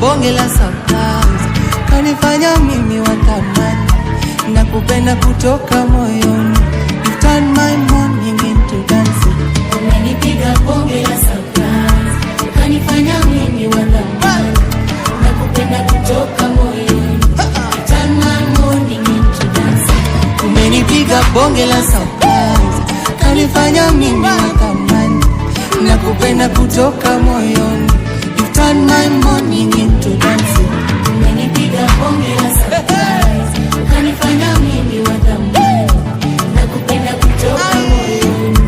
bonge la surprise, kanifanya mimi watamani na kupenda kutoka moyoni. You turn my morning into dancing. Umenipiga bonge la surprise, kanifanya mimi watamani na kupenda kutoka moyoni. You turn my morning into dancing. Umenipiga bonge la surprise, kanifanya mimi watamani na kupenda kutoka moyoni. You turn my morning into dancing. Umenipiga bonge la surprise, kanifanya mimi watamani na kupenda kutoka moyoni.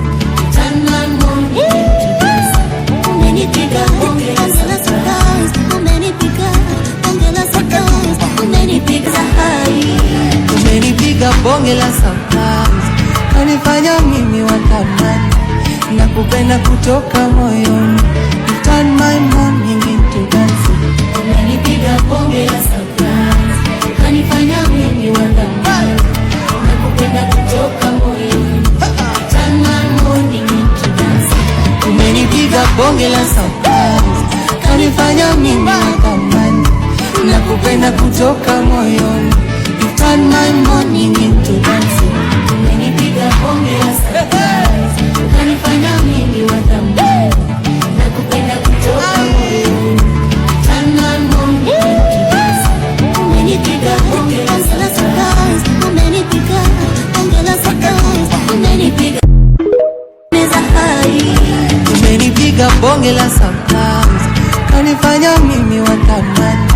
Turn my morning into dancing. Umenipiga bonge la surprise, umenipiga bonge la surprise, umenipiga hai. Umenipiga bonge la surprise, kanifanya mimi watamani na kupenda kutoka moyoni. You turn my morning into dancing. Umenipiga bonge la surprise, kanifanya mimi watamani na kupenda kutoka moyoni. Turn my morning into dancing. Umenipiga bonge la surprise, kanifanya mimi watamani na kupenda kutoka moyoni. You turn my morning into dancing. Umenipiga bonge la surprise, kanifanya mimi watamani na kupenda kutoka moyoni. Turn my morning into dancing. Umenipiga bonge la surprise, umenipiga bonge la surprise, umenipiga meza hai. Umenipiga bonge la surprise, kanifanya mimi watamani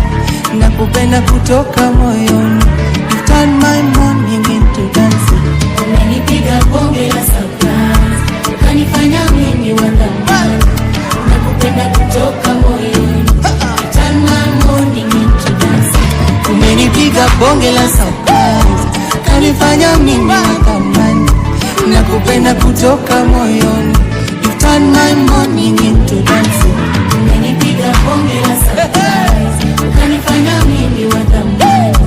na kupenda kutoka moyoni. You turn my morning into dancing. Umenipiga bonge la surprise, kanifanya mimi watamani na kupenda kutoka moyoni. Turn my morning into dancing. Umenipiga bonge la surprise, kanifanya mimi watamani na kupenda kutoka moyoni. You turn my morning into dancing. Umenipiga bonge la surprise, kanifanya mimi watamani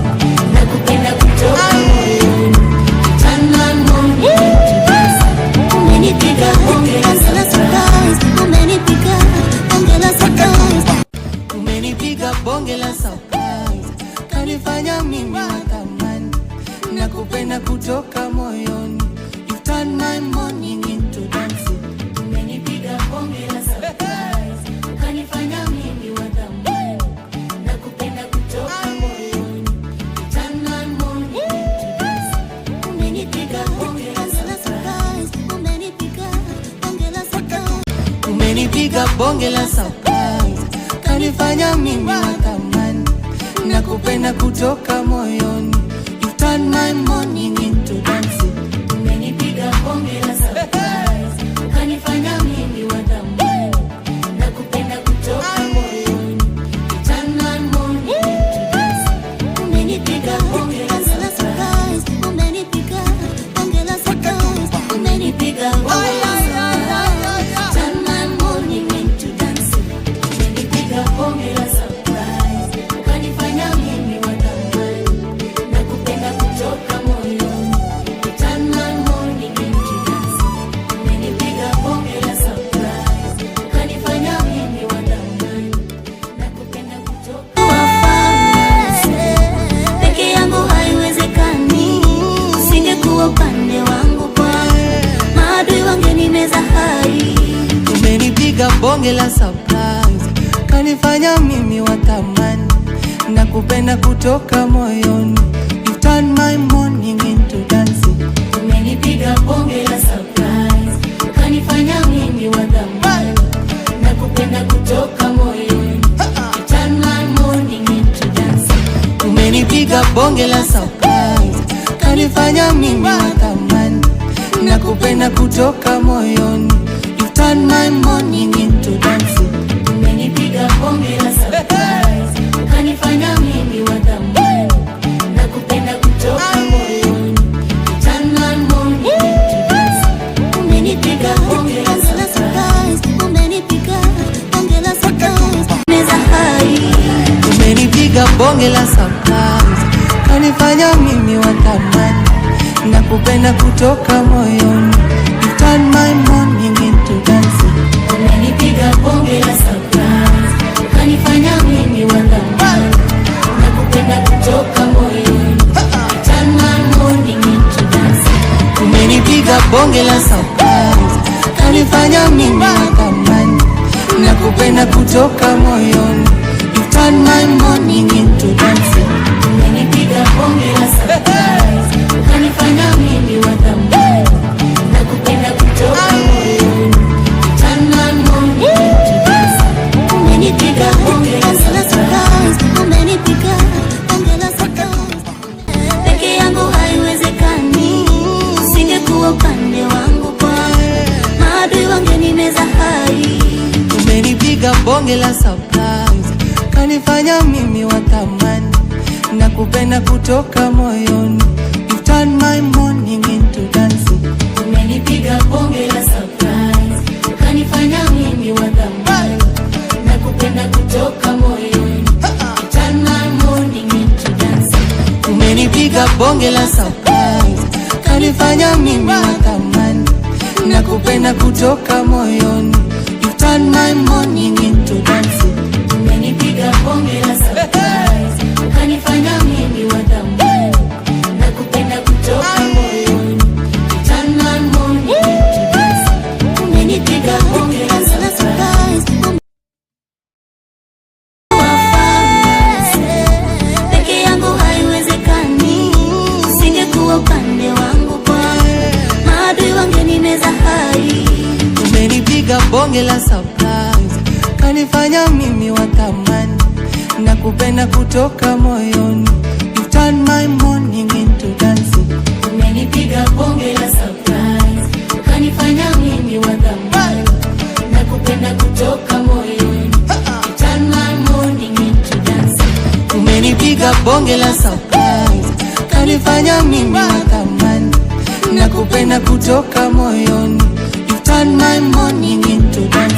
na kupenda kutoka moyoni. Turn my morning into dancing. Umenipiga bonge la surprise, umenipiga bonge la surprise. Umenipiga bonge la surprise, kanifanya mimi watamani na kupenda kutoka moyoni. You turn my morning into dancing. Umenipiga bonge la surprise, kanifanya mimi watamani na kupenda kutoka moyoni. Turn my morning into dancing. Umenipiga bonge la surprise, umenipiga bonge la surprise. Umenipiga bonge la surprise, kanifanya mimi watamani na kupenda kutoka moyoni. You turn my morning into dancing. Umenipiga bonge la surprise, kanifanya mimi watamani na kupenda kutoka moyoni. Turn my morning into dancing. Umenipiga bonge la surprise, umenipiga bonge la surprise, umenipiga bonge la surprise. Turn my morning into dancing. Umenipiga bonge la surprise, kanifanya mimi watamani na kupenda kutoka moyoni. Turn my morning into dancing. Umenipiga bonge la surprise, kanifanya mimi watamani na kupenda kutoka. Peke yangu haiwezekani, usingekuwa upande wangu Bwana, maadui wangenimeza hai. Umenipiga bonge la surprise, kanifanya mimi watamani na kupenda kutoka moyoni. You turn my morning into dancing. Umenipiga bonge la surprise, kanifanya mimi watamani na kupenda kutoka moyoni. Turn my morning into dancing. Umenipiga bonge la surprise, kanifanya mimi watamani na kupenda kutoka moyoni. You turn my morning into dancing. Umenipiga bonge la surprise, kanifanya mimi watamani na kupenda kutoka moyoni. Turn my morning into dancing. Umenipiga bonge la surprise, umenipiga bonge la surprise, meza hai. Umenipiga bonge la surprise, kanifanya mimi watamani na kupenda kutoka moyoni. You turn my morning into dancing. Umenipiga bonge la surprise, kanifanya mimi watamani kanifanya mimi wa thamani, nakupenda kutoka moyoni. You turn my morning into dancing. Umenipiga bonge la surprise, kanifanya mimi wa thamani, nakupenda kutoka moyoni. You turn my morning into dancing. Umenipiga bonge la surprise, umenipiga bonge la surprise. Peke yangu haiwezekani, usingekuwa upande wangu Bwana, maadui wangenimeza hai. Umenipiga bonge la surprise, kanifanya mimi wa thamani, nakupenda kutoka moyoni. You turn my morning into dancing. Umenipiga bonge la surprise, kanifanya mimi wa thamani, nakupenda kutoka moyoni. You turn my morning into dancing. Umenipiga bonge la surprise, kanifanya mimi wa thamani, nakupenda kutoka moyoni. You turn my morning into dancing. Umenipiga bonge la surprise, kanifanya mimi wa thamani, nakupenda kutoka moyoni. You turn my morning into dancing. Umenipiga bonge la surprise, peke yangu haiwezekani, usingekuwa upande wangu Bwana, maadui wangenimeza hai. Umenipiga bonge la surprise, kanifanya mimi wa thamani, nakupenda kutoka moyoni. You turn my morning into dancing. Umenipiga bonge la surprise, kanifanya mimi wa thamani, nakupenda kutoka moyoni. You turn my morning into dancing. Umenipiga bonge la surprise, kanifanya mimi wa thamani, nakupenda kutoka moyoni. You turn my morning into dancing.